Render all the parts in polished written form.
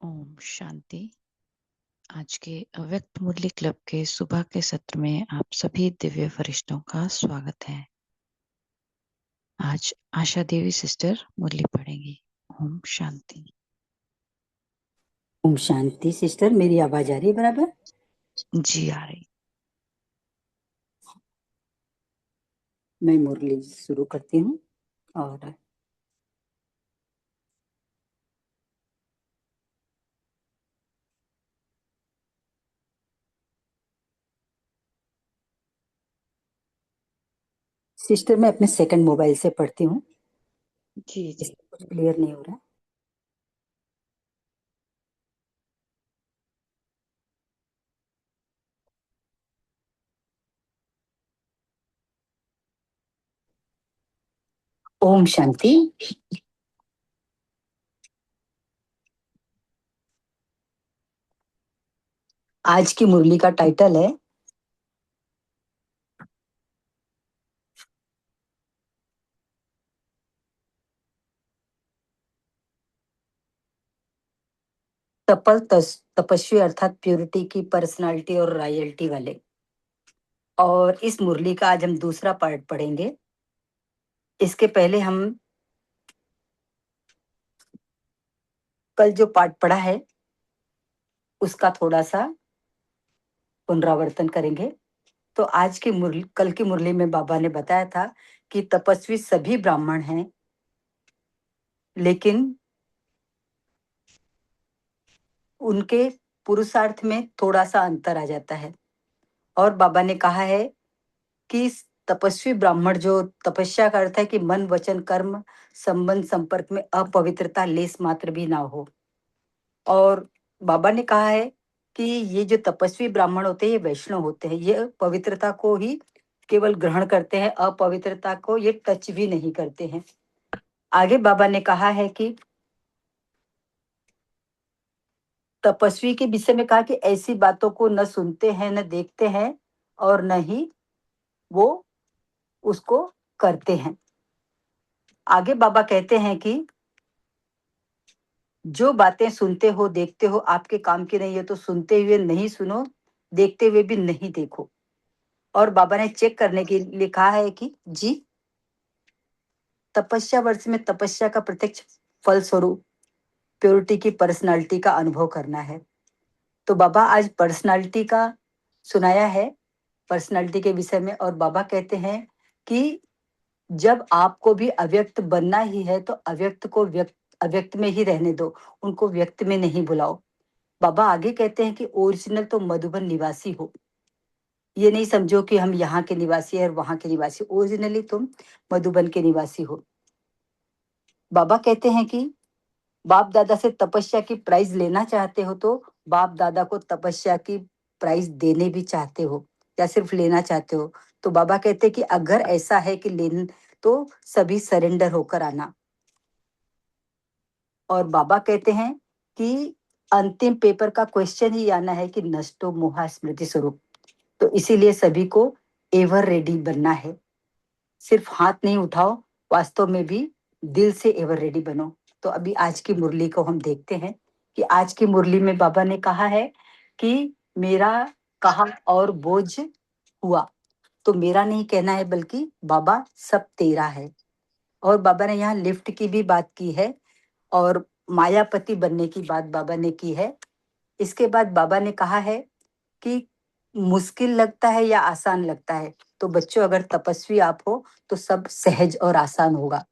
ओम शांति। आज के अव्यक्त मुरली क्लब के सुबह के सत्र में आप सभी दिव्य फरिश्तों का स्वागत है। आज आशा देवी सिस्टर मुरली पढ़ेंगी। ओम शांति। ओम शांति। सिस्टर, मेरी आवाज आ रही है बराबर? जी आ रही। मैं मुरली शुरू करती हूँ। और सिस्टर, मैं अपने सेकंड मोबाइल से पढ़ती हूँ, जी जी। इसलिए कुछ क्लियर नहीं हो रहा। ओम शांति। आज की मुरली का टाइटल है तपस्वी अर्थात प्योरिटी की पर्सनालिटी और रॉयल्टी वाले। और इस मुरली का आज हम दूसरा पार्ट पढ़ेंगे। इसके पहले हम कल जो पार्ट पढ़ा है उसका थोड़ा सा पुनरावर्तन करेंगे। तो आज की मुरली, कल की मुरली में बाबा ने बताया था कि तपस्वी सभी ब्राह्मण हैं, लेकिन उनके पुरुषार्थ में थोड़ा सा अंतर आ जाता है। और बाबा ने कहा है कि तपस्वी ब्राह्मण, जो तपस्या का अर्थ है कि मन वचन कर्म संबंध संपर्क में अपवित्रता लेस मात्र भी ना हो। और बाबा ने कहा है कि ये जो तपस्वी ब्राह्मण होते हैं ये वैष्णव होते हैं, ये पवित्रता को ही केवल ग्रहण करते हैं, अपवित्रता को ये टच भी नहीं करते हैं। आगे बाबा ने कहा है कि तपस्वी के विषय में कहा कि ऐसी बातों को न सुनते हैं, न देखते हैं, और न ही वो उसको करते हैं। आगे बाबा कहते हैं कि जो बातें सुनते हो देखते हो आपके काम की नहीं है, तो सुनते हुए नहीं सुनो, देखते हुए भी नहीं देखो। और बाबा ने चेक करने के लिए लिखा है कि जी, तपस्या वर्ष में तपस्या का प्रत्यक्ष फल स्वरूप प्योरिटी की पर्सनालिटी का अनुभव करना है। तो बाबा आज पर्सनालिटी का सुनाया है, पर्सनालिटी के विषय में। और बाबा कहते हैं कि जब आपको भी अव्यक्त बनना ही है तो अव्यक्त को अव्यक्त में ही रहने दो, उनको व्यक्त में नहीं बुलाओ। बाबा आगे कहते हैं कि ओरिजिनल तो मधुबन निवासी हो, ये नहीं समझो कि हम यहाँ के निवासी है और वहां के निवासी। ओरिजिनली तुम मधुबन के निवासी हो। बाबा कहते हैं कि बाप दादा से तपस्या की प्राइज लेना चाहते हो तो बाप दादा को तपस्या की प्राइज देने भी चाहते हो, या सिर्फ लेना चाहते हो? तो बाबा कहते हैं कि अगर ऐसा है कि लेन, तो सभी सरेंडर होकर आना। और बाबा कहते हैं कि अंतिम पेपर का क्वेश्चन ही आना है कि नष्टो मोहा स्मृति स्वरूप। तो इसीलिए सभी को एवर रेडी बनना है। सिर्फ हाथ नहीं उठाओ, वास्तव में भी दिल से एवर रेडी बनो। तो अभी आज की मुरली को हम देखते हैं कि आज की मुरली में बाबा ने कहा है कि मेरा कहा और बोझ हुआ। तो मेरा नहीं कहना है, बल्कि बाबा सब तेरा है। और बाबा ने यहाँ लिफ्ट की भी बात की है और मायापति बनने की बात बाबा ने की है। इसके बाद बाबा ने कहा है कि मुश्किल लगता है या आसान लगता है, तो बच्चों अगर तपस्वी आप हो तो सब सहज और आसान होगा।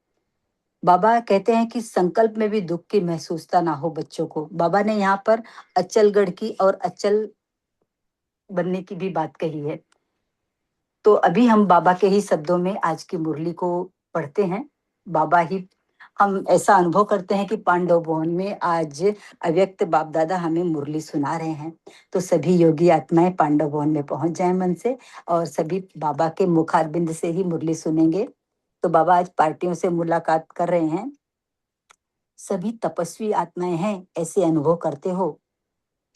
बाबा कहते हैं कि संकल्प में भी दुख की महसूसता ना हो बच्चों को। बाबा ने यहाँ पर अचलगढ़ की और अचल बनने की भी बात कही है। तो अभी हम बाबा के ही शब्दों में आज की मुरली को पढ़ते हैं। बाबा ही, हम ऐसा अनुभव करते हैं कि पांडव भवन में आज अव्यक्त बाप दादा हमें मुरली सुना रहे हैं। तो सभी योगी आत्माएं पांडव भवन में पहुंच जाएं मन से, और सभी बाबा के मुखारबिंद से ही मुरली सुनेंगे। तो बाबा आज पार्टियों से मुलाकात कर रहे हैं। सभी तपस्वी आत्माएं हैं, ऐसे अनुभव करते हो।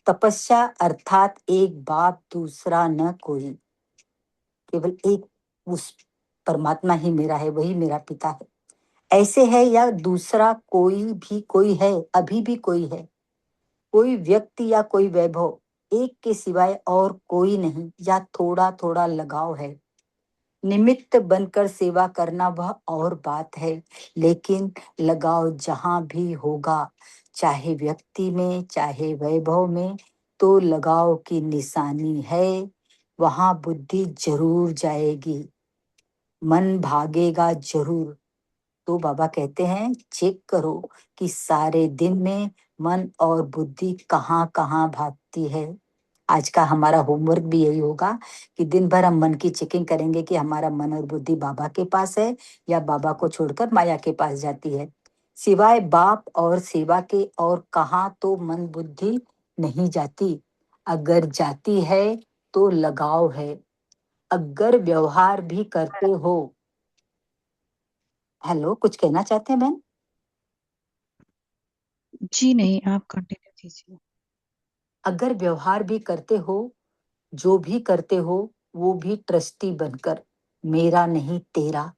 तपस्या अर्थात एक बाप दूसरा न कोई, केवल एक उस परमात्मा ही मेरा है, वही मेरा पिता है। ऐसे है या दूसरा कोई भी कोई है, अभी भी कोई है। कोई व्यक्ति या कोई वैभव एक के सिवाय और कोई नहीं, या थोड़ा थोड़ा लगाव है। निमित्त बनकर सेवा करना वह और बात है, लेकिन लगाव जहां भी होगा, चाहे व्यक्ति में चाहे वैभव में, तो लगाव की निशानी है, वहां बुद्धि जरूर जाएगी, मन भागेगा जरूर। तो बाबा कहते हैं चेक करो कि सारे दिन में मन और बुद्धि कहाँ कहाँ भागती है। आज का हमारा होमवर्क भी यही होगा कि दिन भर हम मन की चेकिंग करेंगे कि हमारा मन और बुद्धि बाबा के पास है या बाबा को छोड़कर माया के पास जाती है। सिवाय बाप और सेवा के और कहाँ तो मन बुद्धि नहीं जाती। अगर जाती है तो लगाव है। अगर व्यवहार भी करते हो, हेलो, कुछ कहना चाहते हैं बहन? जी नहीं, आप कंटिन्यू कीजिए। अगर व्यवहार भी करते हो, जो भी करते हो, वो भी ट्रस्टी बनकर, मेरा नहीं तेरा।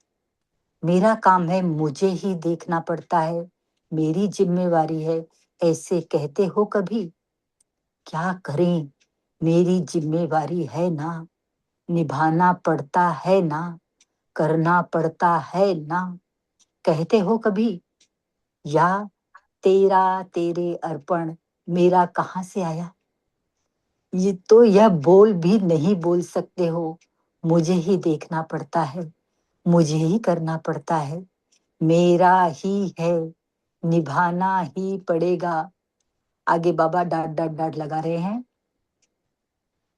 मेरा काम है, मुझे ही देखना पड़ता है, मेरी जिम्मेवारी है, ऐसे कहते हो कभी? क्या करें, मेरी जिम्मेवारी है ना, निभाना पड़ता है ना, करना पड़ता है ना, कहते हो कभी? या तेरा तेरे अर्पण, मेरा कहाँ से आया? ये तो यह बोल भी नहीं बोल सकते हो, मुझे ही देखना पड़ता है, मुझे ही करना पड़ता है, मेरा ही है, निभाना ही पड़ेगा। आगे बाबा डांट डांट डांट लगा रहे हैं।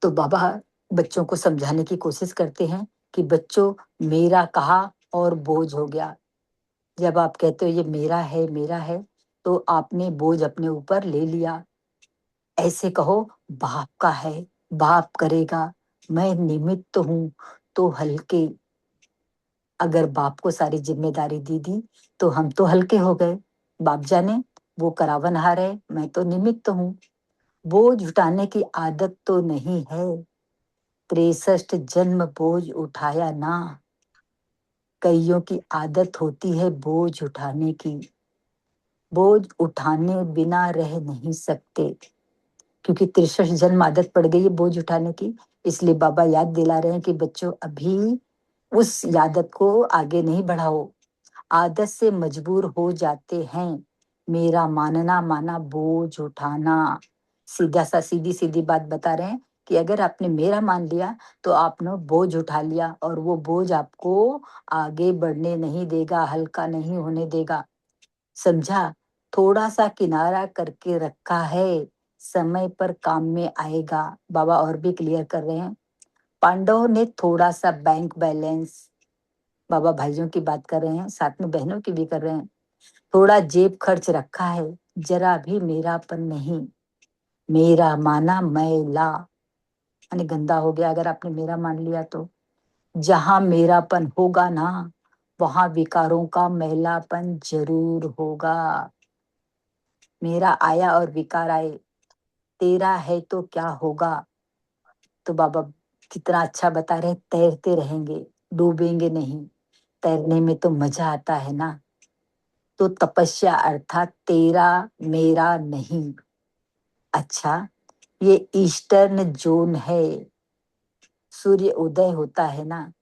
तो बाबा बच्चों को समझाने की कोशिश करते हैं कि बच्चों, मेरा कहा और बोझ हो गया। जब आप कहते हो ये मेरा है, तो आपने बोझ अपने ऊपर ले लिया। ऐसे कहो बाप का है, बाप करेगा, मैं निमित्त हूं, तो हल्के। अगर बाप को सारी जिम्मेदारी दी दी तो हम तो हल्के हो गए। बाप जाने, वो करावनहार है, मैं तो निमित्त हूँ। बोझ उठाने की आदत तो नहीं है, 63 जन्म बोझ उठाया ना। कईयों की आदत होती है बोझ उठाने की, बोझ उठाने बिना रह नहीं सकते, क्योंकि 63 जन्म आदत पड़ गई है बोझ उठाने की। इसलिए बाबा याद दिला रहे हैं कि बच्चों, अभी उस आदत को आगे नहीं बढ़ाओ। आदत से मजबूर हो जाते हैं। मेरा मानना माना बोझ उठाना, सीधा सा सीधी सीधी बात बता रहे हैं कि अगर आपने मेरा मान लिया तो आपने बोझ उठा लिया, और वो बोझ आपको आगे बढ़ने नहीं देगा, हल्का नहीं होने देगा। समझा? थोड़ा सा किनारा करके रखा है, समय पर काम में आएगा। बाबा और भी क्लियर कर रहे हैं। पांडवों ने थोड़ा सा बैंक बैलेंस, बाबा भाइयों की बात कर रहे हैं, साथ में बहनों की भी कर रहे हैं, थोड़ा जेब खर्च रखा है, जरा भी मेरापन नहीं। मेरा माना मैला, यानी गंदा हो गया अगर आपने मेरा मान लिया तो। जहां मेरापन होगा ना, वहां विकारों का मैलापन जरूर होगा। मेरा आया और विकार आए, तेरा है तो क्या होगा? तो बाबा कितना अच्छा बता रहे, तैरते रहेंगे, डूबेंगे नहीं। तैरने में तो मजा आता है ना। तो तपस्या अर्थात तेरा मेरा नहीं। अच्छा, ये ईस्टर्न जोन है, सूर्य उदय होता है ना।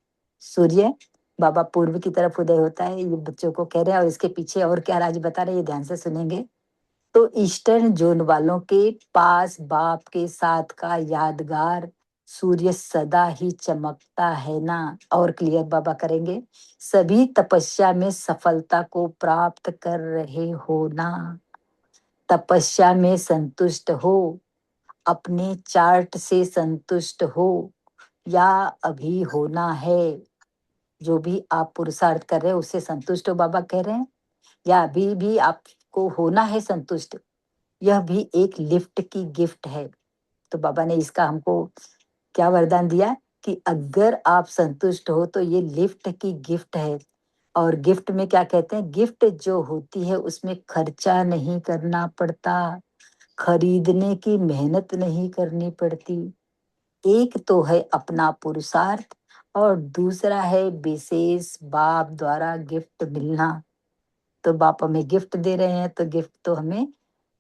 सूर्य बाबा पूर्व की तरफ उदय होता है, ये बच्चों को कह रहे हैं, और इसके पीछे और क्या राज बता रहे हैं, ये ध्यान से सुनेंगे। तो ईस्टर्न जोन वालों के पास बाप के साथ का यादगार सूर्य सदा ही चमकता है ना। और क्लियर बाबा करेंगे, सभी तपस्या में सफलता को प्राप्त कर रहे हो ना। तपस्या में संतुष्ट हो, अपने चार्ट से संतुष्ट हो, या अभी होना है? जो भी आप पुरुषार्थ कर रहे हो उससे संतुष्ट हो, बाबा कह रहे हैं, या अभी भी आपको होना है संतुष्ट? यह भी एक लिफ्ट की गिफ्ट है। तो बाबा ने इसका हमको क्या वरदान दिया कि अगर आप संतुष्ट हो तो ये लिफ्ट की गिफ्ट है। और गिफ्ट में क्या कहते हैं, गिफ्ट जो होती है उसमें खर्चा नहीं करना पड़ता, खरीदने की मेहनत नहीं करनी पड़ती। एक तो है अपना पुरुषार्थ, और दूसरा है विशेष बाप द्वारा गिफ्ट मिलना। तो बाप हमें गिफ्ट दे रहे हैं, तो गिफ्ट तो हमें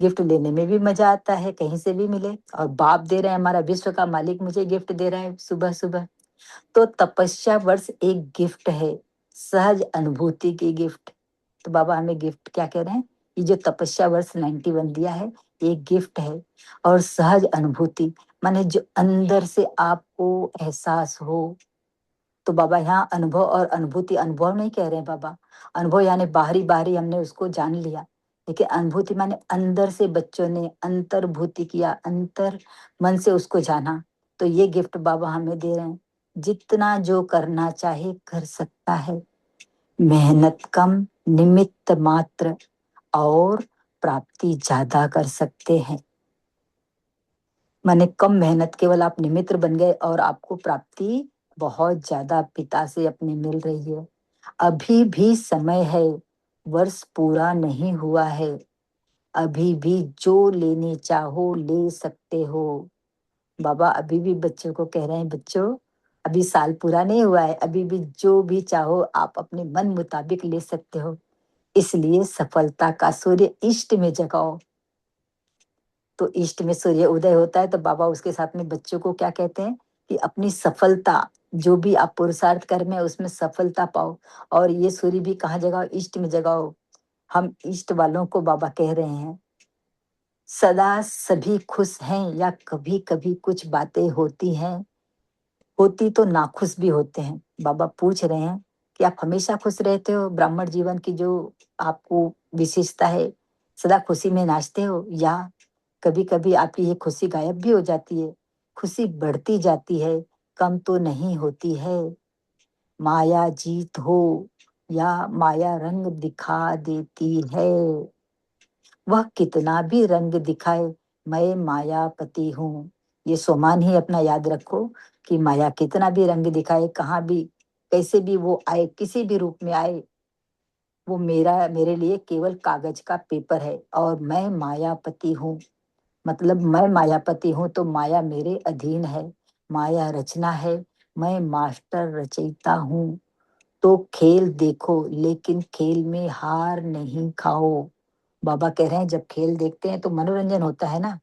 गिफ्ट लेने में भी मजा आता है, कहीं से भी मिले, और बाप दे रहे हैं, हमारा विश्व का मालिक मुझे गिफ्ट दे रहा है सुबह सुबह। तो तपस्या वर्ष एक गिफ्ट है, सहज अनुभूति की गिफ्ट। तो बाबा हमें गिफ्ट क्या कह रहे हैं, ये जो तपस्या वर्ष 91 दिया है, ये गिफ्ट है। और सहज अनुभूति माने जो अंदर से आपको एहसास हो। तो बाबा यहाँ अनुभव और अनुभूति, अनुभव नहीं कह रहे हैं बाबा, अनुभव यानी बाहरी बाहरी हमने उसको जान लिया, लेकिन अनुभूति माने अंदर से बच्चों ने अंतर्भूति किया, अंतर मन से उसको जाना। तो ये गिफ्ट बाबा हमें दे रहे हैं, जितना जो करना चाहे कर सकता है, मेहनत कम, निमित्त मात्र, और प्राप्ति ज्यादा कर सकते हैं। माने कम मेहनत, केवल आप निमित्र बन गए और आपको प्राप्ति बहुत ज्यादा पिता से अपनी मिल रही है। अभी भी समय है, वर्ष पूरा नहीं हुआ है, अभी भी जो लेने चाहो ले सकते हो। बाबा अभी भी बच्चों को कह रहे हैं, बच्चों अभी साल पूरा नहीं हुआ है, अभी भी जो भी चाहो आप अपने मन मुताबिक ले सकते हो। इसलिए सफलता का सूर्य ईस्ट में जगाओ। तो ईस्ट में सूर्य उदय होता है, तो बाबा उसके साथ में बच्चों को क्या कहते हैं कि अपनी सफलता, जो भी आप पुरुषार्थ कर में उसमें सफलता पाओ। और ये सूर्य भी कहाँ जगाओ, ईस्ट में जगाओ। हम ईस्ट वालों को बाबा कह रहे हैं, सदा सभी खुश हैं या कभी कभी कुछ बातें होती हैं, होती तो नाखुश भी होते हैं। बाबा पूछ रहे हैं कि आप हमेशा खुश रहते हो, ब्राह्मण जीवन की जो आपको विशेषता है, सदा खुशी में नाचते हो, या कभी कभी आपकी ये खुशी गायब भी हो जाती है, खुशी बढ़ती जाती है, कम तो नहीं होती है। माया जीत हो या माया रंग दिखा देती है, वह कितना भी रंग दिखाए, मैं मायापति हूँ। ये सोमान ही अपना याद रखो कि माया कितना भी रंग दिखाए, कहाँ भी कैसे भी वो आए, किसी भी रूप में आए, वो मेरे लिए केवल कागज का पेपर है, और मैं मायापति हूँ। मतलब मैं मायापति हूँ तो माया मेरे अधीन है, माया रचना है, मैं मास्टर रचयिता हूँ। तो खेल देखो लेकिन खेल में हार नहीं खाओ। बाबा कह रहे हैं जब खेल देखते हैं तो मनोरंजन होता है ना,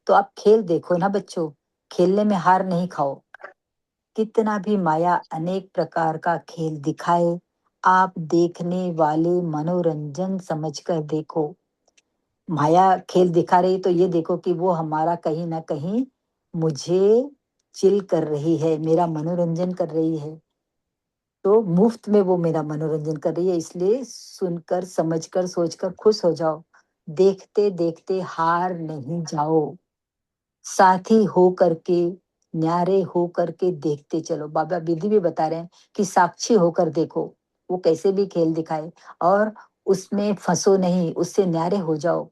तो आप खेल देखो ना बच्चों, खेलने में हार नहीं खाओ। कितना भी माया अनेक प्रकार का खेल दिखाए, आप देखने वाले मनोरंजन समझकर देखो। माया खेल दिखा रही तो ये देखो कि वो हमारा कहीं ना कहीं मुझे चिल कर रही है, मेरा मनोरंजन कर रही है। तो मुफ्त में वो मेरा मनोरंजन कर रही है, इसलिए सुनकर समझकर सोचकर खुश हो जाओ। देखते देखते हार नहीं जाओ, साथी हो करके, न्यारे हो करके देखते चलो। बाबा विधि भी बता रहे हैं कि साक्षी होकर देखो, वो कैसे भी खेल दिखाए, और उसमें फंसो नहीं, उससे न्यारे हो जाओ।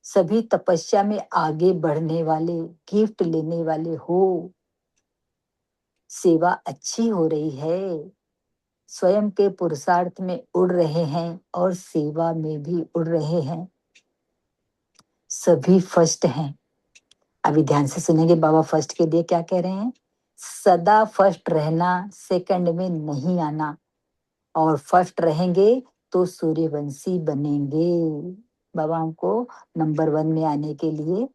सभी तपस्या में आगे बढ़ने वाले, गिफ्ट लेने वाले हो। सेवा अच्छी हो रही है, स्वयं के पुरुषार्थ में उड़ रहे हैं और सेवा में भी उड़ रहे हैं। सभी फर्स्ट हैं। अभी ध्यान से सुनेंगे बाबा फर्स्ट के लिए क्या कह रहे हैं। सदा फर्स्ट रहना, सेकंड में नहीं आना, और फर्स्ट रहेंगे तो सूर्यवंशी बनेंगे। बाबा हमको नंबर 1 में आने के लिए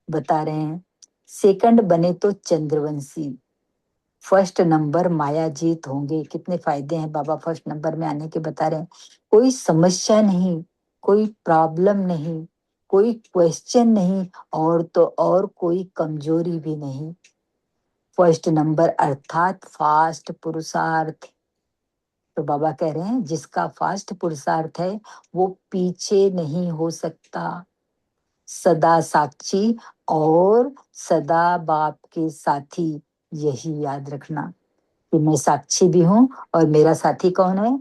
बता रहे हैं। सेकंड बने तो चंद्रवंशी, फर्स्ट नंबर माया जीत होंगे। कितने फायदे हैं बाबा फर्स्ट नंबर में आने के बता रहे हैं। कोई समस्या नहीं, कोई प्रॉब्लम नहीं, कोई क्वेश्चन नहीं, और तो और कोई कमजोरी भी नहीं। फर्स्ट नंबर अर्थात फास्ट पुरुषार्थ। तो बाबा कह रहे हैं जिसका फास्ट पुरुषार्थ है वो पीछे नहीं हो सकता। सदा साक्षी और सदा बाप के साथी, यही याद रखना कि मैं साक्षी भी हूँ, और मेरा साथी कौन है,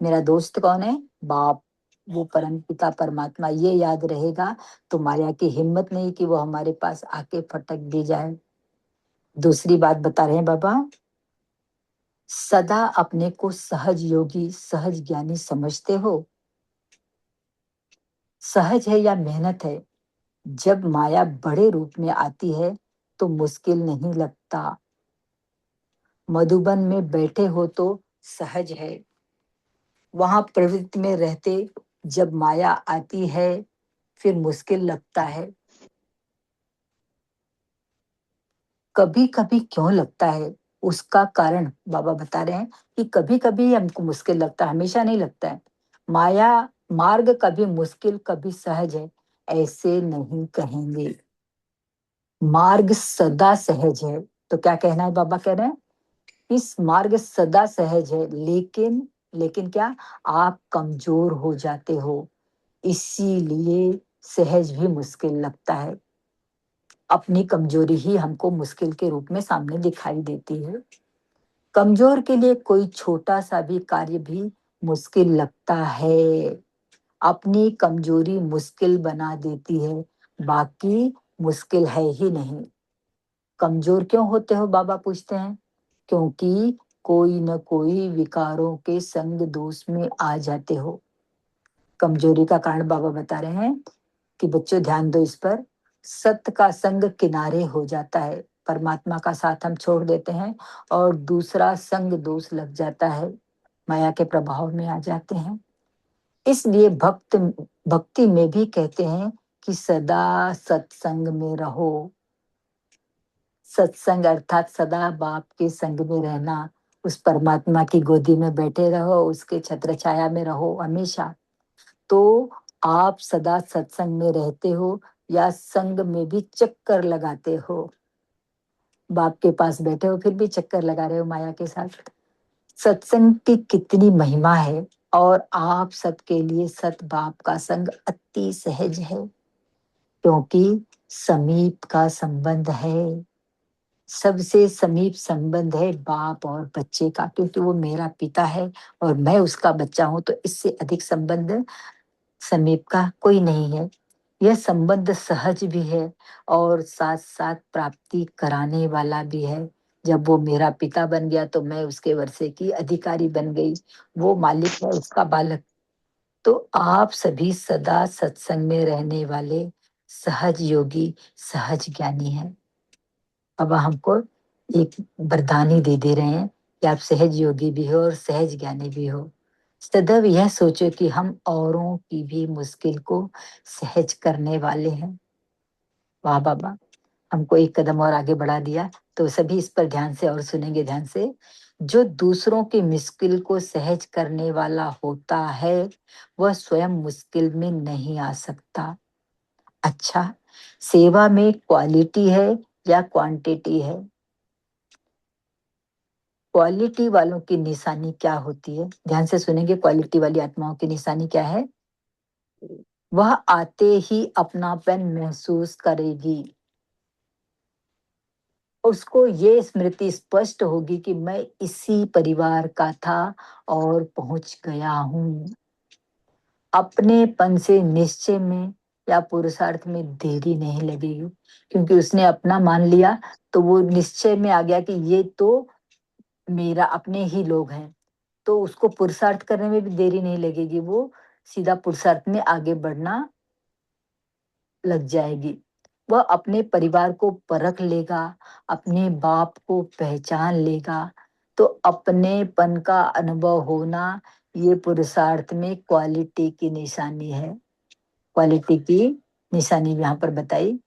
मेरा दोस्त कौन है, बाप, वो परम पिता परमात्मा। ये याद रहेगा तो माया की हिम्मत नहीं कि वो हमारे पास आके फटक भी जाए। दूसरी बात बता रहे हैं बाबा, सदा अपने को सहज योगी, सहज ज्ञानी समझते हो। सहज है या मेहनत है, जब माया बड़े रूप में आती है तो मुश्किल नहीं लगता। मधुबन में बैठे हो तो सहज है, वहां प्रवृत्ति में रहते जब माया आती है फिर मुश्किल लगता है। कभी कभी क्यों लगता है, उसका कारण बाबा बता रहे हैं कि कभी कभी हमको मुश्किल लगता है, हमेशा नहीं लगता है। माया मार्ग कभी मुश्किल कभी सहज है, ऐसे नहीं कहेंगे। मार्ग सदा सहज है। तो क्या कहना है, बाबा कह रहे हैं इस मार्ग सदा सहज है, लेकिन क्या, आप कमजोर हो जाते हो, इसीलिए सहज भी मुश्किल लगता है। अपनी कमजोरी ही हमको मुश्किल के रूप में सामने दिखाई देती है। कमजोर के लिए कोई छोटा सा भी कार्य भी मुश्किल लगता है। अपनी कमजोरी मुश्किल बना देती है, बाकी मुश्किल है ही नहीं। कमजोर क्यों होते हो, बाबा पूछते हैं। क्योंकि कोई न कोई विकारों के संग दोष में आ जाते हो। कमजोरी का कारण बाबा बता रहे हैं कि बच्चों ध्यान दो इस पर। सत्य का संग किनारे हो जाता है, परमात्मा का साथ हम छोड़ देते हैं और दूसरा संग दोष लग जाता है, माया के प्रभाव में आ जाते हैं। इसलिए भक्ति में भी कहते हैं कि सदा सत्संग में रहो। सत्संग अर्थात सदा बाप के संग में रहना, उस परमात्मा की गोदी में बैठे रहो, उसके छत्र छाया में रहो हमेशा। तो आप सदा सत्संग में रहते हो या संग में भी चक्कर लगाते हो। बाप के पास बैठे हो फिर भी चक्कर लगा रहे हो माया के साथ। सत्संग की कितनी महिमा है, और आप सबके लिए सत बाप का संग अति सहज है, क्योंकि समीप का संबंध है। सबसे समीप संबंध है बाप और बच्चे का, क्योंकि वो मेरा पिता है और मैं उसका बच्चा हूं, तो इससे अधिक संबंध समीप का कोई नहीं है। यह संबंध सहज भी है और साथ साथ प्राप्ति कराने वाला भी है। जब वो मेरा पिता बन गया तो मैं उसके वर्षे की अधिकारी बन गई, वो मालिक है उसका बालक। तो आप सभी सदा सत्संग में रहने वाले सहज योगी, सहज ज्ञानी हैं। अब हमको एक वरदान ही दे रहे हैं कि आप सहज योगी भी हो और सहज ज्ञानी भी हो। सदैव यह सोचो कि हम औरों की भी मुश्किल को सहज करने वाले हैं। वाह बाबा, हमको एक कदम और आगे बढ़ा दिया। तो सभी इस पर ध्यान से और सुनेंगे ध्यान से। जो दूसरों की मुश्किल को सहज करने वाला होता है, वह स्वयं मुश्किल में नहीं आ सकता। अच्छा, सेवा में क्वालिटी है या क्वांटिटी है? क्वालिटी वालों की निशानी क्या होती है, ध्यान से सुनेंगे। क्वालिटी वाली आत्माओं की निशानी क्या है? वह आते ही अपनापन महसूस करेगी। उसको ये स्मृति स्पष्ट होगी कि मैं इसी परिवार का था और पहुंच गया हूं। अपनेपन से निश्चय में या पुरुषार्थ में देरी नहीं लगेगी, क्योंकि उसने अपना मान लिया तो वो निश्चय में आ गया कि ये तो मेरा अपने ही लोग हैं। तो उसको पुरुषार्थ करने में भी देरी नहीं लगेगी, वो सीधा पुरुषार्थ में आगे बढ़ना लग जाएगी। वह अपने परिवार को परख लेगा, अपने बाप को पहचान लेगा। तो अपनेपन का अनुभव होना, ये पुरुषार्थ में क्वालिटी की निशानी है। क्वालिटी की निशानी यहाँ पर बताई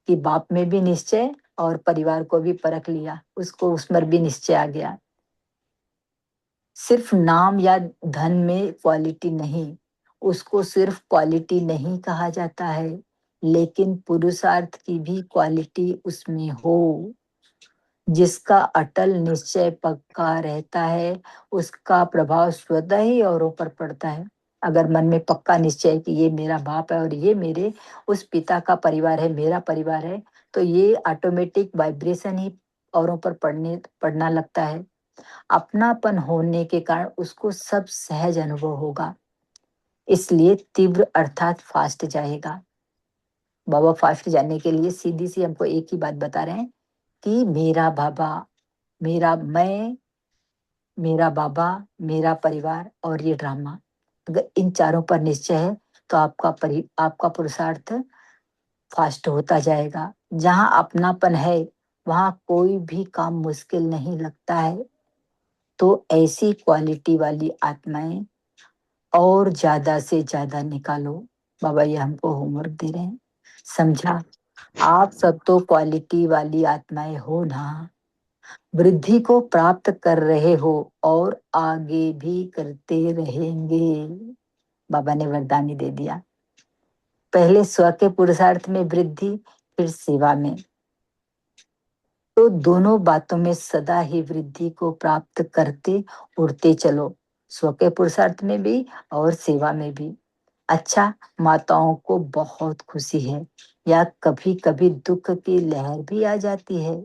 कि बाप में भी निश्चय और परिवार को भी परख लिया, उसको उसमें भी निश्चय आ गया। सिर्फ नाम या धन में क्वालिटी नहीं, उसको सिर्फ क्वालिटी नहीं कहा जाता है, लेकिन पुरुषार्थ की भी क्वालिटी उसमें हो। जिसका अटल निश्चय पक्का रहता है, उसका प्रभाव स्वतः ही औरों पर पड़ता है। अगर मन में पक्का निश्चय है कि ये मेरा बाप है और ये मेरे उस पिता का परिवार है, मेरा परिवार है, तो ये ऑटोमेटिक वाइब्रेशन ही औरों पर पड़ना लगता है। अपनापन होने के कारण उसको सब सहज अनुभव होगा, इसलिए तीव्र अर्थात फास्ट जाएगा। बाबा फास्ट जाने के लिए सीधी सी हमको एक ही बात बता रहे हैं कि मेरा बाबा, मेरा मैं, मेरा बाबा, मेरा परिवार और ये ड्रामा, अगर इन चारों पर निश्चय है तो आपका पुरुषार्थ फास्ट होता जाएगा। जहां अपनापन है वहां कोई भी काम मुश्किल नहीं लगता है। तो ऐसी क्वालिटी वाली आत्माएं और ज्यादा से ज्यादा निकालो। बाबा ये हमको होमवर्क दे रहे हैं, समझा? आप सब तो क्वालिटी वाली आत्माएं हो ना, वृद्धि को प्राप्त कर रहे हो और आगे भी करते रहेंगे। बाबा ने वरदान ही दे दिया, पहले स्व के पुरुषार्थ में वृद्धि, फिर सेवा में। तो दोनों बातों में सदा ही वृद्धि को प्राप्त करते उड़ते चलो, स्व के पुरुषार्थ में भी और सेवा में भी। अच्छा, माताओं को बहुत खुशी है या कभी कभी दुख की लहर भी आ जाती है।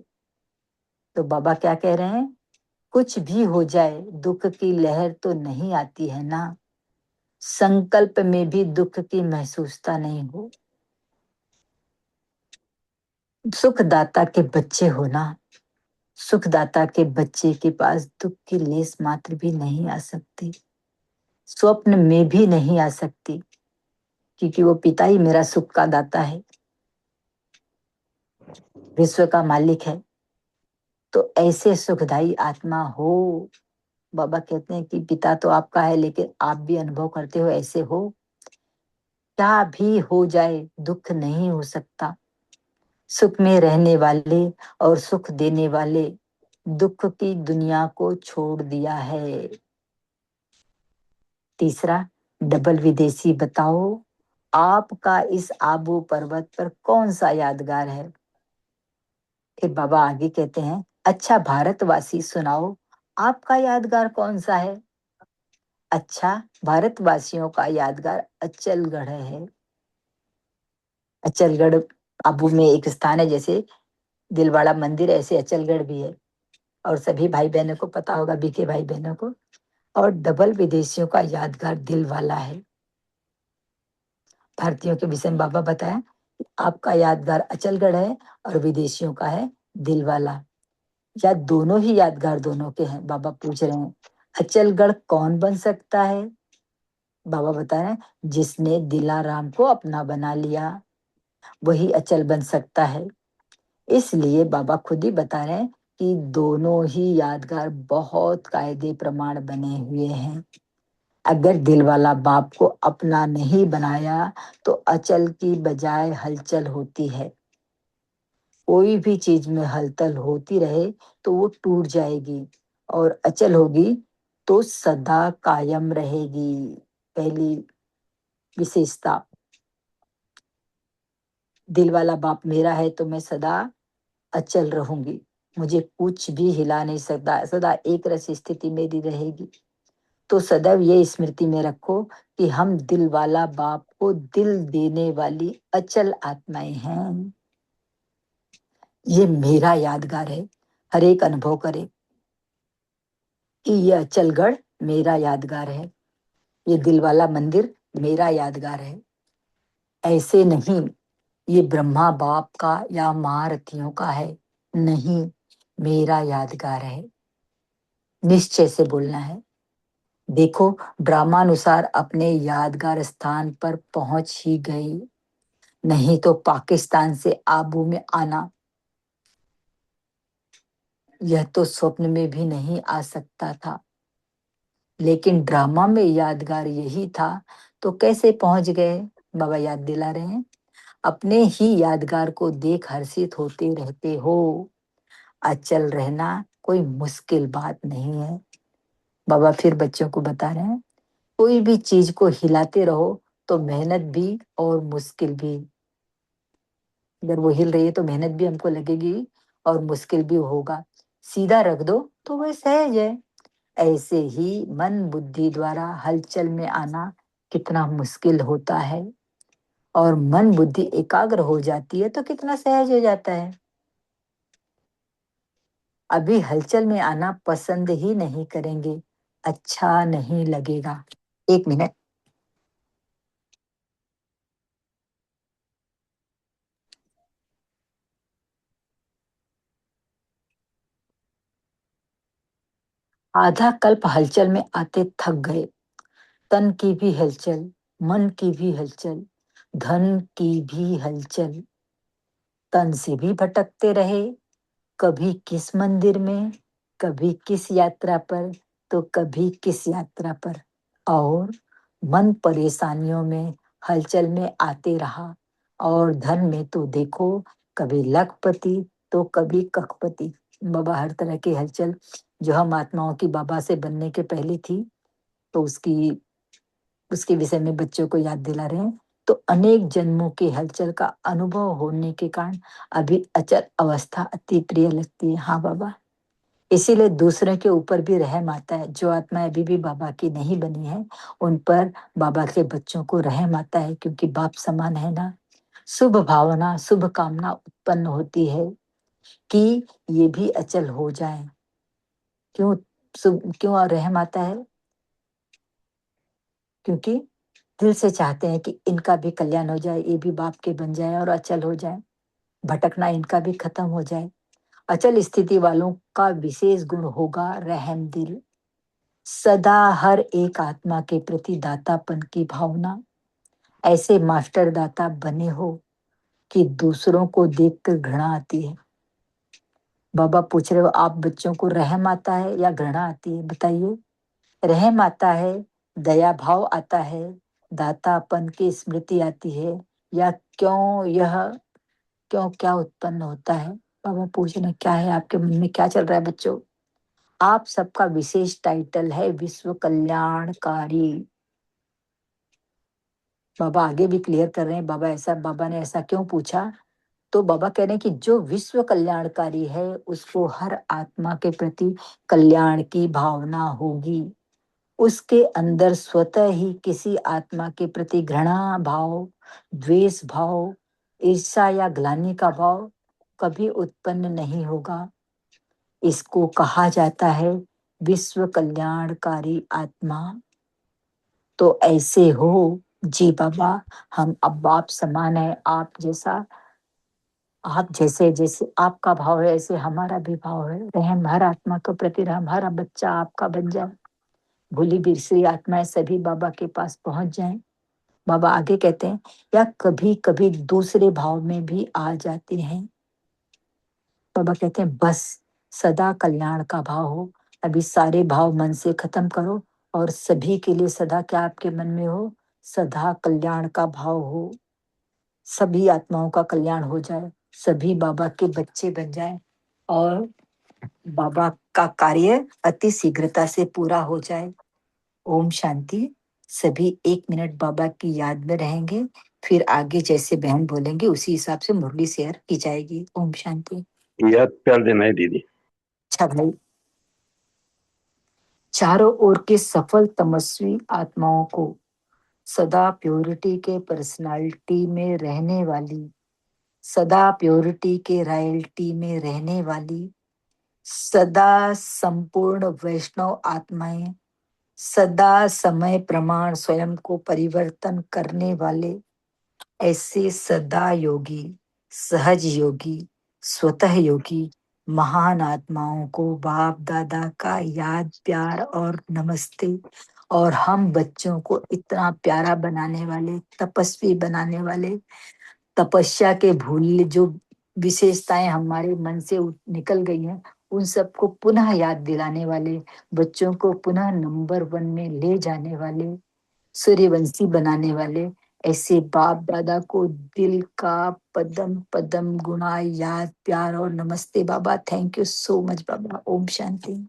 तो बाबा क्या कह रहे हैं, कुछ भी हो जाए दुख की लहर तो नहीं आती है ना, संकल्प में भी दुख की महसूसता नहीं हो। सुखदाता के बच्चे हो ना, सुखदाता के बच्चे के पास दुख की लेस मात्र भी नहीं आ सकती, स्वप्न में भी नहीं आ सकती, क्योंकि वो पिता ही मेरा सुख का दाता है, विश्व का मालिक है। तो ऐसे सुखदाई आत्मा हो, बाबा कहते हैं कि पिता तो आपका है लेकिन आप भी अनुभव करते हो ऐसे हो, क्या भी हो जाए दुख नहीं हो सकता। सुख में रहने वाले और सुख देने वाले दुख की दुनिया को छोड़ दिया है। तीसरा, डबल विदेशी बताओ, आपका इस आबू पर्वत पर कौन सा यादगार है? फिर बाबा आगे कहते हैं, अच्छा भारतवासी सुनाओ, आपका यादगार कौन सा है? अच्छा, भारतवासियों का यादगार अचलगढ़ है। अचलगढ़ आबू में एक स्थान है, जैसे दिलवाड़ा मंदिर, ऐसे अचलगढ़ भी है। और सभी भाई बहनों को पता होगा, बीके भाई बहनों को। और डबल विदेशियों का यादगार दिल वाला है। भारतीयों के विषय में बाबा बताया, आपका यादगार अचलगढ़ है और विदेशियों का है दिल वाला, या दोनों ही यादगार दोनों के हैं। बाबा पूछ रहे हैं, अचलगढ़ कौन बन सकता है? बाबा बता रहे हैं, जिसने दिलाराम को अपना बना लिया वही अचल बन सकता है। इसलिए बाबा खुद ही बता रहे हैं कि दोनों ही यादगार बहुत कायदे प्रमाण बने हुए हैं। अगर दिल वाला बाप को अपना नहीं बनाया तो अचल की बजाय हलचल होती है। कोई भी चीज में हलचल होती रहे तो वो टूट जाएगी, और अचल होगी तो सदा कायम रहेगी। पहली विशेषता, दिल वाला बाप मेरा है तो मैं सदा अचल रहूंगी, मुझे कुछ भी हिला नहीं सकता, सदा एक रस स्थिति मेरी रहेगी। तो सदैव ये स्मृति में रखो कि हम दिल वाला बाप को दिल देने वाली अचल आत्माएं हैं। ये मेरा यादगार है। हर एक अनुभव करे कि ये अचलगढ़ मेरा यादगार है, ये दिल वाला मंदिर मेरा यादगार है। ऐसे नहीं ये ब्रह्मा बाप का या महारथियों का है, नहीं, मेरा यादगार है। निश्चय से बोलना है। देखो, ड्रामानुसार अपने यादगार स्थान पर पहुंच ही गए, नहीं तो पाकिस्तान से आबू में आना यह तो स्वप्न में भी नहीं आ सकता था। लेकिन ड्रामा में यादगार यही था, तो कैसे पहुंच गए? बाबा याद दिला रहे हैं, अपने ही यादगार को देख हर्षित होते रहते हो। अचल रहना कोई मुश्किल बात नहीं है। बाबा फिर बच्चों को बता रहे हैं, कोई भी चीज को हिलाते रहो तो मेहनत भी और मुश्किल भी। अगर वो हिल रही है तो मेहनत भी हमको लगेगी और मुश्किल भी होगा। सीधा रख दो तो वह सहज है। ऐसे ही मन बुद्धि द्वारा हलचल में आना कितना मुश्किल होता है, और मन बुद्धि एकाग्र हो जाती है तो कितना सहज हो जाता है। अभी हलचल में आना पसंद ही नहीं करेंगे, अच्छा नहीं लगेगा। एक मिनट। आधा कल्प हलचल में आते थक गए, तन की भी हलचल, मन की भी हलचल, धन की भी हलचल। तन से भी भटकते रहे, कभी किस मंदिर में, कभी किस यात्रा पर, तो कभी किस यात्रा पर। और मन परेशानियों में हलचल में आते रहा। और धन में तो देखो कभी लखपति तो कभी कखपति। बाबा हर तरह की हलचल जो हम आत्माओं की बाबा से बनने के पहले थी, तो उसके विषय में बच्चों को याद दिला रहे हैं। तो अनेक जन्मों के हलचल का अनुभव होने के कारण अभी अचल अवस्था अति प्रिय लगती है। हाँ बाबा, इसीलिए दूसरे के ऊपर भी रहम आता है। जो आत्माएं अभी भी बाबा की नहीं बनी है, उन पर बाबा के बच्चों को रहम आता है, क्योंकि बाप समान है ना। शुभ भावना, शुभ कामना उत्पन्न होती है कि ये भी अचल हो जाए। क्यों क्यों रहम आता है? क्योंकि दिल से चाहते हैं कि इनका भी कल्याण हो जाए, ये भी बाप के बन जाए और अचल हो जाए, भटकना इनका भी खत्म हो जाए। अचल स्थिति वालों का विशेष गुण होगा रहम दिल, सदा हर एक आत्मा के प्रति दातापन की भावना। ऐसे मास्टर दाता बने हो कि दूसरों को देखकर घृणा आती है। बाबा पूछ रहे हो, आप बच्चों को रहम आता है या घृणा आती है? बताइए। रहम आता है, दया भाव आता है, दातापन की स्मृति आती है, या क्यों क्या उत्पन्न होता है? बाबा पूछ रहे क्या है आपके मन में, क्या चल रहा है बच्चों? आप सबका विशेष टाइटल है विश्व कल्याणकारी। बाबा आगे भी क्लियर कर रहे हैं, बाबा ने ऐसा क्यों पूछा? तो बाबा कह रहे हैं कि जो विश्व कल्याणकारी है, उसको हर आत्मा के प्रति कल्याण की भावना होगी। उसके अंदर स्वतः ही किसी आत्मा के प्रति घृणा भाव, द्वेष भाव, ईर्ष्या या ग्लानि का भाव कभी उत्पन्न नहीं होगा। इसको कहा जाता है विश्व कल्याणकारी आत्मा। तो ऐसे हो जी बाबा, हम अब बाप समान है। आप जैसे जैसे आपका भाव है, ऐसे हमारा भी भाव है। रहम हर आत्मा के प्रति रहम, हर बच्चा आपका बन जाए। भूली बिसरी आत्माएं सभी बाबा के पास पहुंच जाएं। बाबा आगे कहते हैं, या कभी कभी दूसरे भाव में भी आ जाते हैं। बाबा कहते हैं बस सदा कल्याण का भाव हो। अभी सारे भाव मन से खत्म करो और सभी के लिए सदा क्या आपके मन में हो? सदा कल्याण का भाव हो। सभी आत्माओं का कल्याण हो जाए, सभी बाबा के बच्चे बन जाए और बाबा का कार्य अति शीघ्रता से पूरा हो जाए। ओम शांति। सभी 1 मिनट बाबा की याद में रहेंगे, फिर आगे जैसे बहन बोलेंगे उसी हिसाब से मुरली शेयर की जाएगी। ओम शांति। याद प्यार देना है दीदी। अच्छा भाई, चारों ओर के सफल तमस्वी आत्माओं को सदा प्योरिटी के पर्सनालिटी में रहने वाली, सदा प्योरिटी के रॉयल्टी में रहने वाली, सदा संपूर्ण वैष्णव आत्माएं, सदा समय प्रमाण स्वयं को परिवर्तन करने वाले, ऐसे सदा योगी, सहज योगी, स्वतः योगी महान आत्माओं को बाप दादा का याद प्यार और नमस्ते। और हम बच्चों को इतना प्यारा बनाने वाले, तपस्वी बनाने वाले, तपस्या के भूल जो विशेषताएं हमारे मन से निकल गई हैं, उन सबको पुनः याद दिलाने वाले, बच्चों को पुनः नंबर 1 में ले जाने वाले, सूर्यवंशी बनाने वाले, ऐसे बाप दादा को दिल का पदम पदम गुणा याद प्यार और नमस्ते। बाबा थैंक यू सो मच बाबा। ओम शांति।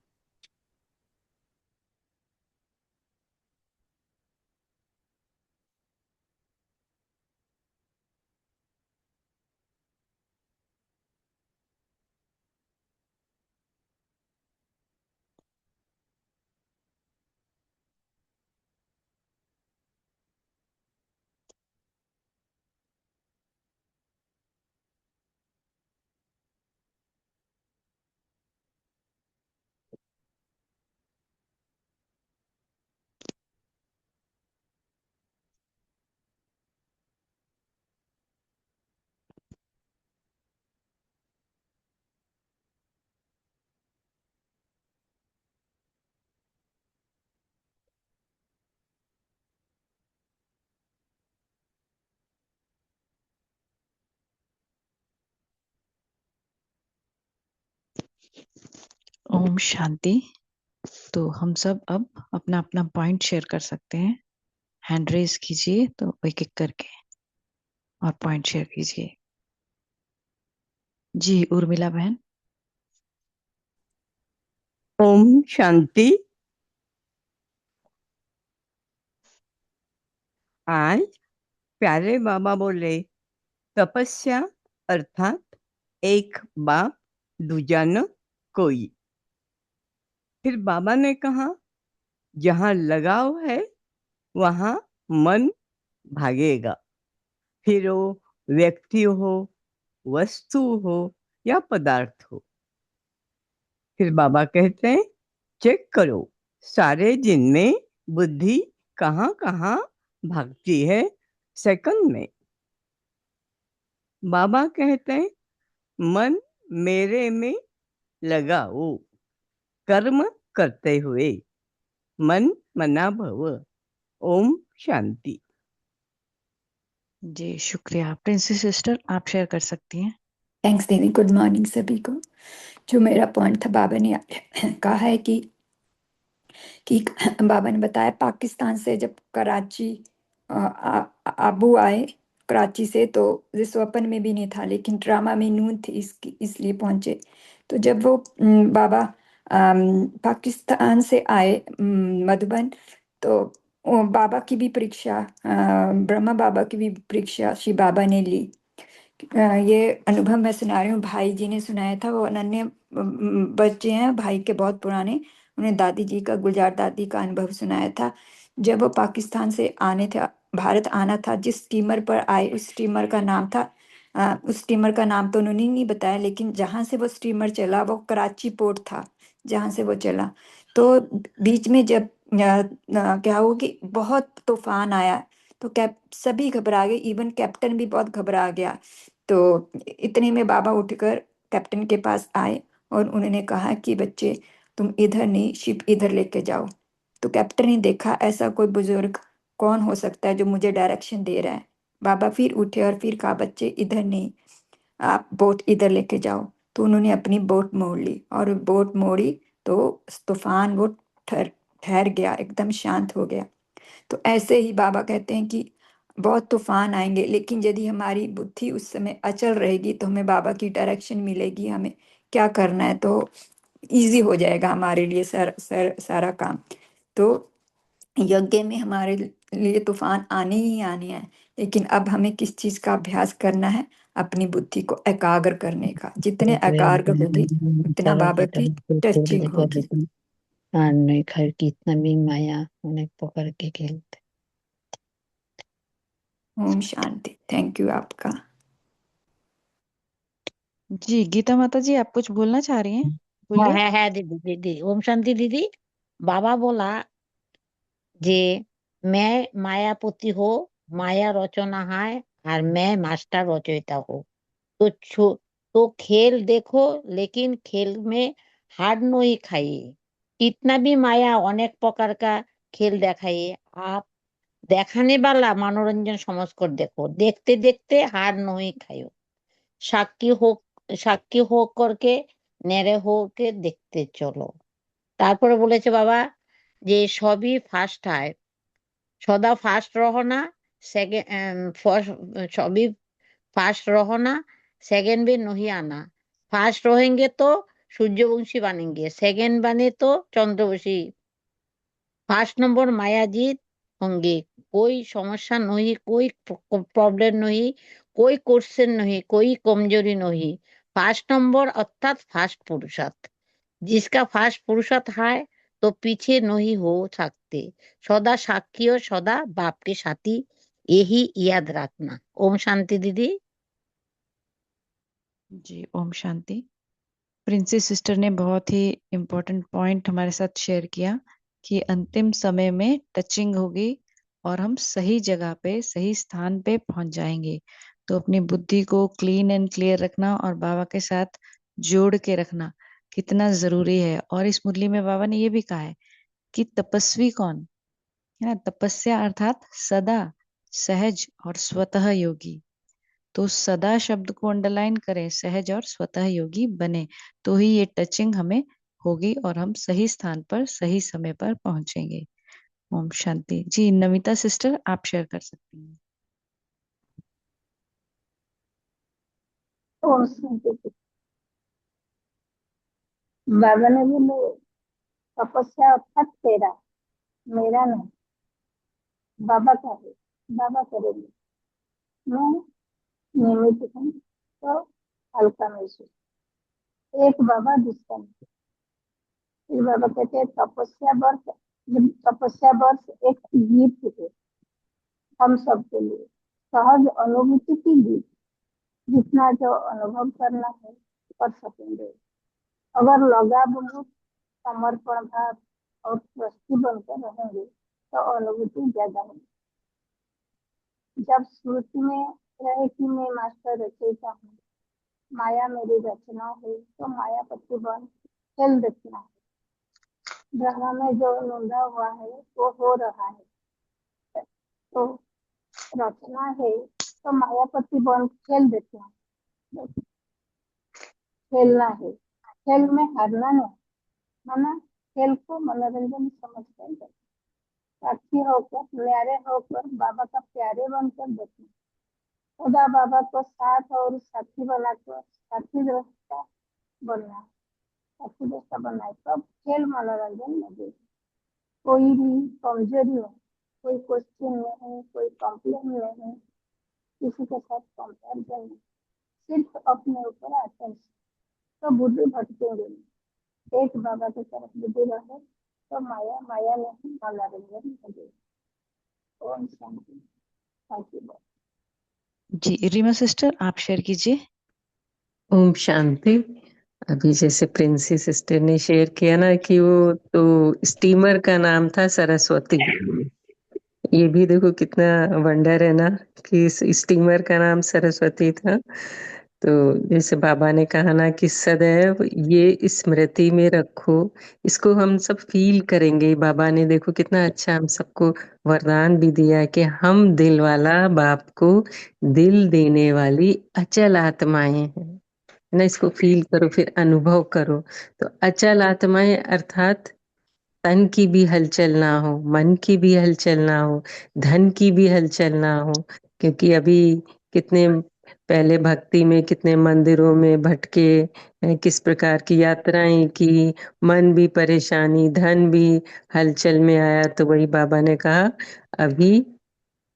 ओम शांति। तो हम सब अब अपना अपना पॉइंट शेयर कर सकते हैं। हैंड रेज कीजिए तो एक एक करके और पॉइंट शेयर कीजिए। जी उर्मिला बहन। ओम शांति। आज प्यारे बाबा बोले, तपस्या अर्थात एक बाप दूजा न कोई। फिर बाबा ने कहा, जहां लगाव है वहां मन भागेगा, फिर वो व्यक्ति हो, वस्तु हो या पदार्थ हो। फिर बाबा कहते हैं, चेक करो सारे दिन में बुद्धि कहाँ कहाँ भागती है सेकंड में। बाबा कहते हैं, मन मेरे में लगाओ कर्म करते हुए, मन मना भव। ओम शांति। जी शुक्रिया। प्रिंसेस सिस्टर आप शेयर कर सकती हैं। थैंक्स दीदी। गुड मॉर्निंग सभी को। जो मेरा पॉइंट था, बाबा ने कहा है कि बाबा ने बताया पाकिस्तान से जब कराची आबू आए कराची से, तो ये स्वप्न में भी नहीं था, लेकिन ड्रामा में नून थी इसलिए पहुंचे। तो जब वो बाबा पाकिस्तान से आए मधुबन, तो वो बाबा की भी परीक्षा, ब्रह्मा बाबा की भी परीक्षा श्री बाबा ने ली। ये अनुभव मैं सुना रही हूँ, भाई जी ने सुनाया था। वो अनन्य बच्चे हैं भाई के, बहुत पुराने। उन्हें दादी जी का, गुलजार दादी का अनुभव सुनाया था। जब वो पाकिस्तान से आने थे, भारत आना था, जिस स्टीमर पर आए उस स्टीमर का नाम था, उस स्टीमर का नाम तो उन्होंने नहीं बताया, लेकिन जहाँ से वो स्टीमर चला वो कराची पोर्ट था जहाँ से वो चला। तो बीच में जब क्या हुआ कि बहुत तूफान आया, तो कैप सभी घबरा गए, इवन कैप्टन भी बहुत घबरा गया। तो इतने में बाबा उठकर कैप्टन के पास आए और उन्होंने कहा कि बच्चे, तुम इधर नहीं, शिप इधर लेके जाओ। तो कैप्टन ने देखा ऐसा कोई बुजुर्ग कौन हो सकता है जो मुझे डायरेक्शन दे रहा है। बाबा फिर उठे और फिर कहा, बच्चे इधर नहीं, आप बोट इधर लेके जाओ। तो उन्होंने अपनी बोट मोड़ ली, और बोट मोड़ी तो तूफान वो ठहर ठहर गया, एकदम शांत हो गया। तो ऐसे ही बाबा कहते हैं कि बहुत तूफान आएंगे, लेकिन यदि हमारी बुद्धि उस समय अचल रहेगी तो हमें बाबा की डायरेक्शन मिलेगी, हमें क्या करना है, तो इजी हो जाएगा हमारे लिए सारा काम। तो यज्ञ में हमारे लिए तूफान आने ही आने हैं, लेकिन अब हमें किस चीज का अभ्यास करना है? अपनी बुद्धि को एकाग्र करने का। जितने एकाग्र होगी उतना बाबा की टचिंग होगी। नहीं खर कितना भी माया उन्हें पकड़ के खेलते। ओम शांति। थैंक यू आपका। जी गीता माता जी आप कुछ बोलना चाह रही हैं? है बोलिए। है दीदी दीदी। ओम शांति दीदी। बाबा बोला जे मैं मायापति हो, माया रचना है, और मैं मास्टर रचयिता हो। तो तो खेल देखो, लेकिन खेल में हार नहीं खाइए। कितना भी माया अनेक प्रकार का खेल दिखाइए, आप देखाने वाला मनोरंजन समझ कर देखो, देखते देखते हार नहीं खाइयो। সাক্ষী হোক করকে নেড়ে হোকে দেখতে চলো। তারপরে বলেছে বাবা যে সবই ফার্স্ট হয়, সদা ফার্স্ট রহ না, সবই फास्ट रहो ना, सेकंड भी नहीं आना। फास्ट रहेंगे तो सूर्यवंशी बनेंगे, सेकंड बने तो चंद्रवंशी। फास्ट नंबर मायाजीत होंगे। कोई समस्या नहीं, कोई प्रॉब्लम नहीं, कोई क्वेश्चन नहीं, कोई कमजोरी नहीं। फास्ट नंबर अर्थात फास्ट पुरुषार्थ। जिसका फास्ट पुरुषार्थ है तो पीछे नहीं हो सकते। सदा साक्षी और सदा बाप के साथी, यही याद रखना। ओम शांति दीदी। जी ओम शांति। प्रिंसेस सिस्टर ने बहुत ही इम्पोर्टेंट पॉइंट हमारे साथ शेयर किया कि अंतिम समय में टचिंग होगी और हम सही जगह पे, सही स्थान पे पहुंच जाएंगे। तो अपनी बुद्धि को क्लीन एंड क्लियर रखना और बाबा के साथ जोड़ के रखना कितना जरूरी है। और इस मुरली में बाबा ने ये भी कहा है कि तपस्वी कौन है ना, तपस्या अर्थात सदा, सहज और स्वतः योगी। तो सदा शब्द को अंडरलाइन करें, सहज और स्वतः योगी बने, तो ही ये टचिंग हमें होगी और हम सही स्थान पर सही समय पर पहुंचेंगे। ओम शांति। जी नमिता सिस्टर, आप शेयर कर सकती हैं। ओम शांति। बाबा ने बोले तपस्या अर्थात तेरा, मेरा नहीं, बाबा का है, बाबा करेंगे, मैं निमित्त हूँ, तो हल्का महसूस। एक बाबा दूसरा नहीं। फिर बाबा कहते हैं तपस्या वर्ष एक गिफ्ट है हम सबके लिए, सहज अनुभूति की गिफ्ट, जितना जो अनुभव करना है कर सकेंगे। अगर लगा बहुत समर्पण भाव और ट्रस्टी बनकर रहेंगे तो अनुभूति ज्यादा होगी। जब स्मृति में रहे कि मैं मास्टर रचयिता हूँ, माया मेरी रचना है, तो माया प्रतिबंध खेल रचना है। ब्रह्मा में जो नोंदा हुआ है वो हो रहा है, तो रचना है, तो माया प्रतिबंध खेल रचना है, खेलना है। खेल में हारना नहीं, माना खेल को मनोरंजन समझकर साक्षी होकर, न्यारे होकर, बाबा का प्यारे बनकर देखना, खुदा बाबा को साथ और साथी बनाकर साथी दोस्ता बनना, साथी दोस्ता बनाए तब खेल मनोरंजन लगे। कोई भी कमजोरी नहीं, कोई क्वेश्चन नहीं, कोई कंप्लेन नहीं, किसी के साथ कंपेरिजन नहीं, सिर्फ अपने ऊपर आत्मविश्वास, तो बुद्धि भटकेंगे नहीं। एक बाबा की तरफ बुद्धि रहे तो माया माया नहीं, मनोरंजन लगे। ओम शांति। Thank you. जी रीमा सिस्टर, आप शेयर कीजिए। ओम शांति। अभी जैसे प्रिंसी सिस्टर ने शेयर किया ना कि वो तो स्टीमर का नाम था सरस्वती। ये भी देखो कितना वंडर है ना कि इस स्टीमर का नाम सरस्वती था। तो जैसे बाबा ने कहा ना कि सदैव ये स्मृति में रखो, इसको हम सब फील करेंगे। बाबा ने देखो कितना अच्छा हम सबको वरदान भी दिया है कि हम दिल वाला बाप को दिल देने वाली अचल आत्माएं हैं ना। इसको फील करो, फिर अनुभव करो। तो अचल आत्माएं अर्थात तन की भी हलचल ना हो, मन की भी हलचल ना हो, धन की भी हलचल ना हो। क्योंकि अभी कितने पहले भक्ति में कितने मंदिरों में भटके, किस प्रकार की यात्राएं की, मन भी परेशानी, धन भी हलचल में आया। तो वही बाबा ने कहा अभी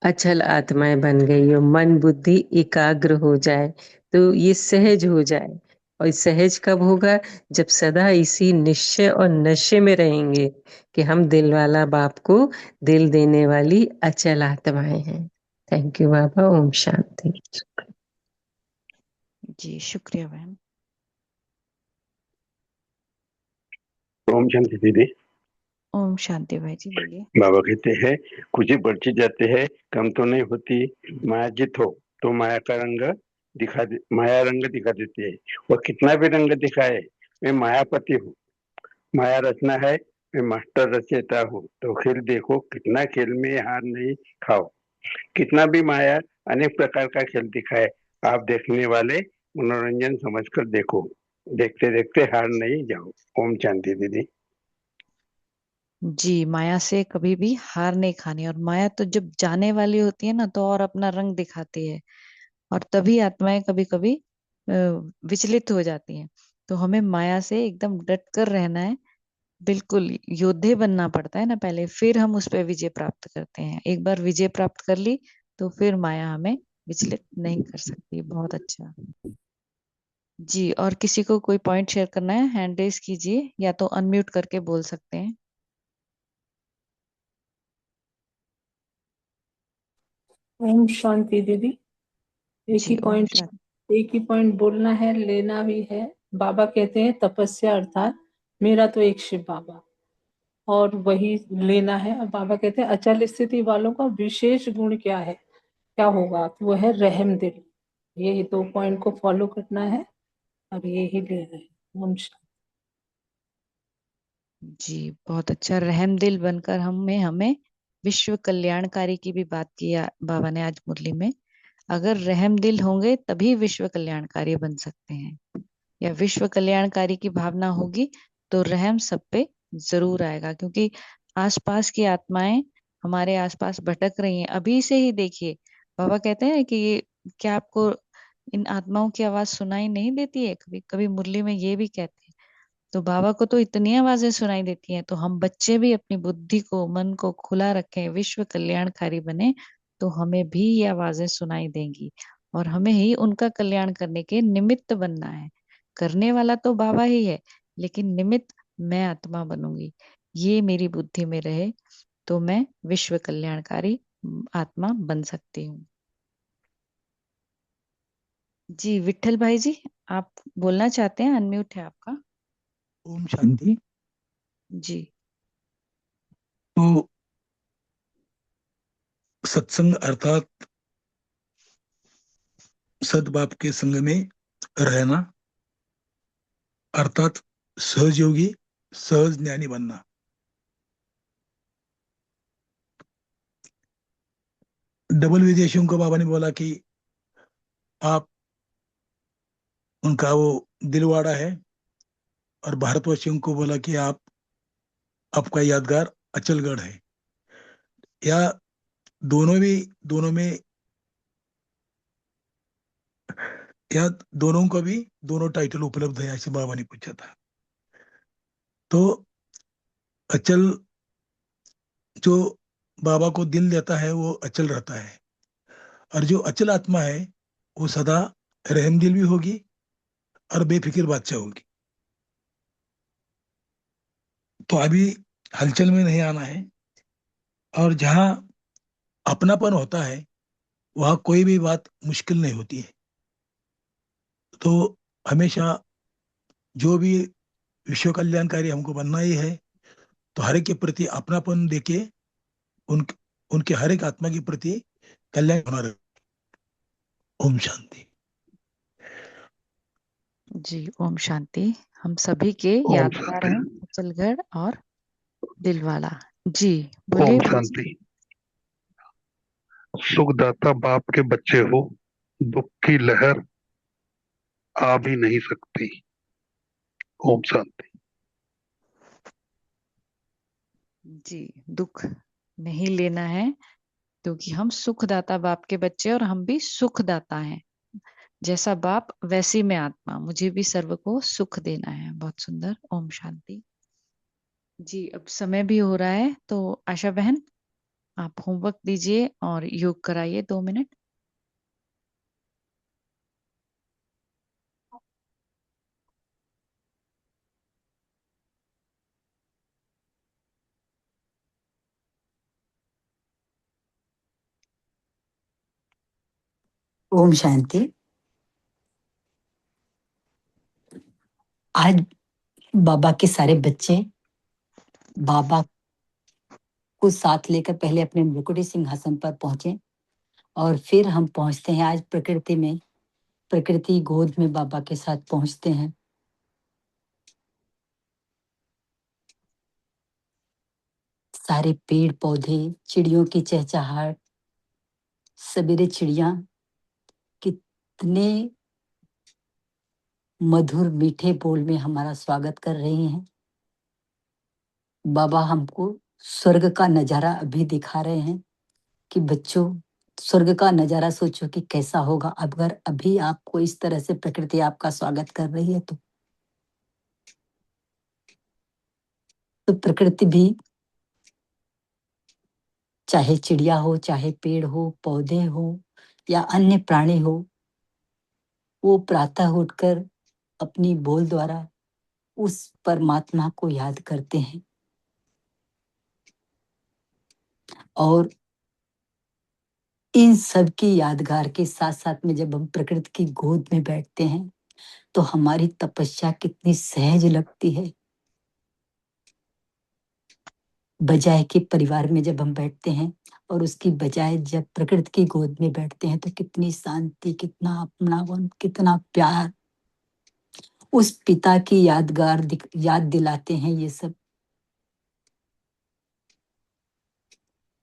अचल आत्माएं बन गई हो, मन बुद्धि एकाग्र हो जाए तो ये सहज हो जाए। और सहज कब होगा? जब सदा इसी निश्चय और नशे में रहेंगे कि हम दिल वाला बाप को दिल देने वाली अचल आत्माएं हैं। थैंक यू बाबा। ओम शांति। जी शुक्रिया बहन। ओम शांति दीदी। ओम शांति भाई जी, बोलिए। बाबा कहते हैं कुछ ही बढ़ती जाते हैं, कम तो नहीं होती। माया जित हो तो माया का रंग माया रंग दिखा देती है। और कितना भी रंग दिखाए, मैं मायापति हूँ, माया रचना है, मैं मास्टर रचयिता हूँ। तो खेल देखो, कितना खेल में हार नहीं खाओ। कितना भी माया अनेक प्रकार का खेल दिखाए, आप देखने वाले मनोरंजन समझकर देखो, देखते देखते हार नहीं जाओ। ओम शांति दीदी। जी माया से कभी भी हार नहीं खानी, और माया तो जब जाने वाली होती है ना तो और अपना रंग दिखाती है, और तभी आत्माएं कभी कभी विचलित हो जाती हैं। तो हमें माया से एकदम डट कर रहना है, बिल्कुल योद्धे बनना पड़ता है ना पहले, फिर हम उस पर विजय प्राप्त करते हैं। एक बार विजय प्राप्त कर ली तो फिर माया हमें विचलित नहीं कर सकती। बहुत अच्छा जी। और किसी को कोई पॉइंट शेयर करना है, हैंड रेज कीजिए या तो अनम्यूट करके बोल सकते हैं। ओम शांति दीदी। जी ओम शांति। एक ही पॉइंट बोलना है, लेना भी है। बाबा कहते हैं तपस्या अर्थात मेरा तो एक शिव बाबा, और वही लेना है। और बाबा कहते हैं अचल स्थिति वालों का विशेष गुण क्या है, क्या होगा? तो वो है रहम दिल। यही 2 पॉइंट को फॉलो करना है, अब यही लेना है। ओम शांति। जी बहुत अच्छा। रहम दिल बनकर हमें विश्व कल्याणकारी की भी बात की बाबा ने आज मुरली में। अगर रहम दिल होंगे तभी विश्व कल्याणकारी बन सकते हैं, या विश्व कल्याणकारी की भावना होगी तो रहम सब पे जरूर आएगा। क्योंकि आसपास की आत्माएं हमारे आसपास भटक रही हैं, अभी से ही देखिए। बाबा कहते हैं कि ये क्या आपको इन आत्माओं की आवाज सुनाई नहीं देती है? कभी कभी मुरली में ये भी कहते हैं। तो बाबा को तो इतनी आवाजें सुनाई देती हैं, तो हम बच्चे भी अपनी बुद्धि को, मन को खुला रखें, विश्व कल्याणकारी बने, तो हमें भी ये आवाजें सुनाई देंगी और हमें ही उनका कल्याण करने के निमित्त बनना है। करने वाला तो बाबा ही है, लेकिन निमित्त मैं आत्मा बनूंगी। ये मेरी बुद्धि में रहे तो मैं विश्व कल्याणकारी आत्मा बन सकती हूँ। जी विठल भाई जी, आप बोलना चाहते हैं? अनम्यूट है आपका। ओम शांति। जी। तो सत्संग अर्थात सद्भाव के संग में रहना, अर्थात सहज योगी, सहज ज्ञानी बनना। डबल विदेशियों को बाबा ने बोला कि आप उनका वो दिलवाड़ा है, और भारतवासियों को बोला कि आप आपका यादगार अचलगढ़ है। या दोनों में या दोनों का भी दोनों टाइटल उपलब्ध है, ऐसे बाबा ने पूछा था। तो अचल जो बाबा को दिल देता है वो अचल रहता है, और जो अचल आत्मा है वो सदा रहमदिल भी होगी और बेफिक्र बादशाह होगी। तो अभी हलचल में नहीं आना है, और जहां अपनापन होता है वहां कोई भी बात मुश्किल नहीं होती है। तो हमेशा जो भी विश्व कल्याणकारी हमको बनना ही है, तो हर एक के प्रति अपनापन देके उन उनके हर एक आत्मा के प्रति कल्याण होना रहे। ओम शांति। जी ओम शांति। हम सभी के ओम यादगार शांति। हैं अचलगढ़ और दिलवाला। जी ओम बोलिए। शांति। सुखदाता बाप के बच्चे हो, दुख की लहर आ भी नहीं सकती। ओम शांति। जी दुख नहीं लेना है, क्योंकि हम सुखदाता बाप के बच्चे और हम भी सुखदाता हैं। जैसा बाप वैसी मैं आत्मा, मुझे भी सर्व को सुख देना है। बहुत सुंदर। ओम शांति। जी अब समय भी हो रहा है, तो आशा बहन आप होमवर्क दीजिए और योग कराइए 2 मिनट। ओम शांति। आज बाबा के सारे बच्चे बाबा को साथ लेकर पहले अपने मुकुट सिंहासन पर पहुंचे, और फिर हम पहुंचते हैं आज प्रकृति में, प्रकृति गोद में बाबा के साथ पहुंचते हैं। सारे पेड़ पौधे, चिड़ियों की चहचहाट, सवेरे चिड़िया कितने मधुर मीठे बोल में हमारा स्वागत कर रही हैं। बाबा हमको स्वर्ग का नजारा अभी दिखा रहे हैं कि बच्चों, स्वर्ग का नजारा सोचो कि कैसा होगा अगर अभी आपको इस तरह से प्रकृति आपका स्वागत कर रही है। तो प्रकृति भी, चाहे चिड़िया हो, चाहे पेड़ हो, पौधे हो या अन्य प्राणी हो, वो प्रातः उठकर अपनी बोल द्वारा उस परमात्मा को याद करते हैं। और इन सब की यादगार के साथ साथ में जब हम प्रकृति की गोद में बैठते हैं तो हमारी तपस्या कितनी सहज लगती है। बजाय के परिवार में जब हम बैठते हैं और उसकी बजाय जब प्रकृति की गोद में बैठते हैं तो कितनी शांति, कितना अपनापन, कितना प्यार, उस पिता की याद दिलाते हैं ये सब।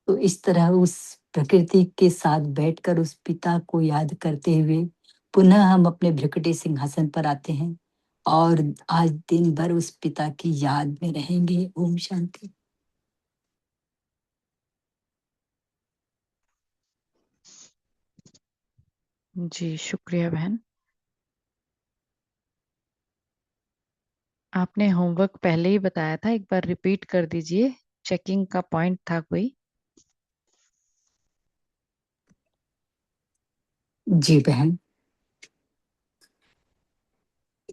तो इस तरह उस प्रकृति के साथ बैठकर उस पिता को याद करते हुए पुनः हम अपने भ्रकुटी सिंहासन पर आते हैं और आज दिन भर उस पिता की याद में रहेंगे। ओम शांति। जी शुक्रिया बहन। आपने होमवर्क पहले ही बताया था, एक बार रिपीट कर दीजिए, चेकिंग का पॉइंट था कोई। जी बहन,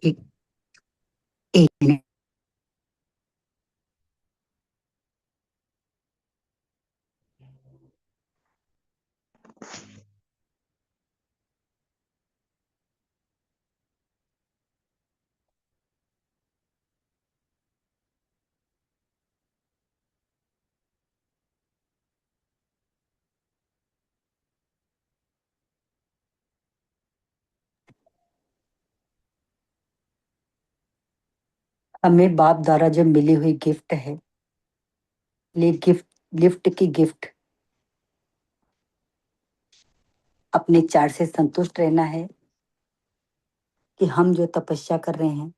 एक एक मिनट। हमें बाप द्वारा जो मिली हुई गिफ्ट है, ये गिफ्ट की गिफ्ट अपने चार से संतुष्ट रहना है कि हम जो तपस्या कर रहे हैं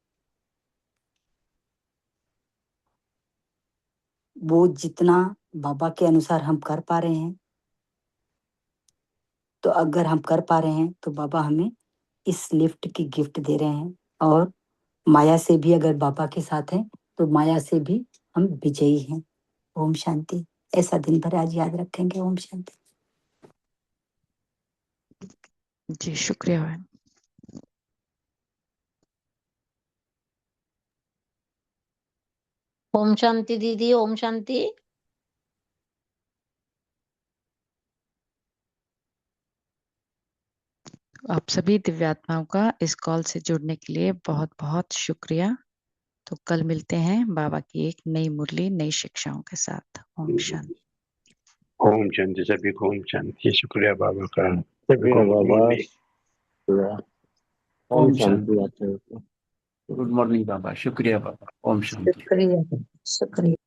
वो जितना बाबा के अनुसार हम कर पा रहे हैं, तो अगर हम कर पा रहे हैं तो बाबा हमें इस लिफ्ट की गिफ्ट दे रहे हैं। और माया से भी अगर बाबा के साथ हैं तो माया से भी हम विजयी हैं। ओम शांति। ऐसा दिन भर आज याद रखेंगे। ओम शांति। जी शुक्रिया बहन। ओम शांति दीदी, ओम शांति। आप सभी दिव्यात्माओं का इस कॉल से जुड़ने के लिए बहुत बहुत शुक्रिया। तो कल मिलते हैं बाबा की एक नई मुरली, नई शिक्षाओं के साथ। ओम शांति। ओम शांति, सभी को ओम शांति। शुक्रिया बाबा का, सभी शुक्रिया को बाबा। मुरली। शुक्रिया। ओम शांति। गुड मॉर्निंग बाबा। शुक्रिया बाबा। ओम शांति। शुक्रिया शुक्रिया।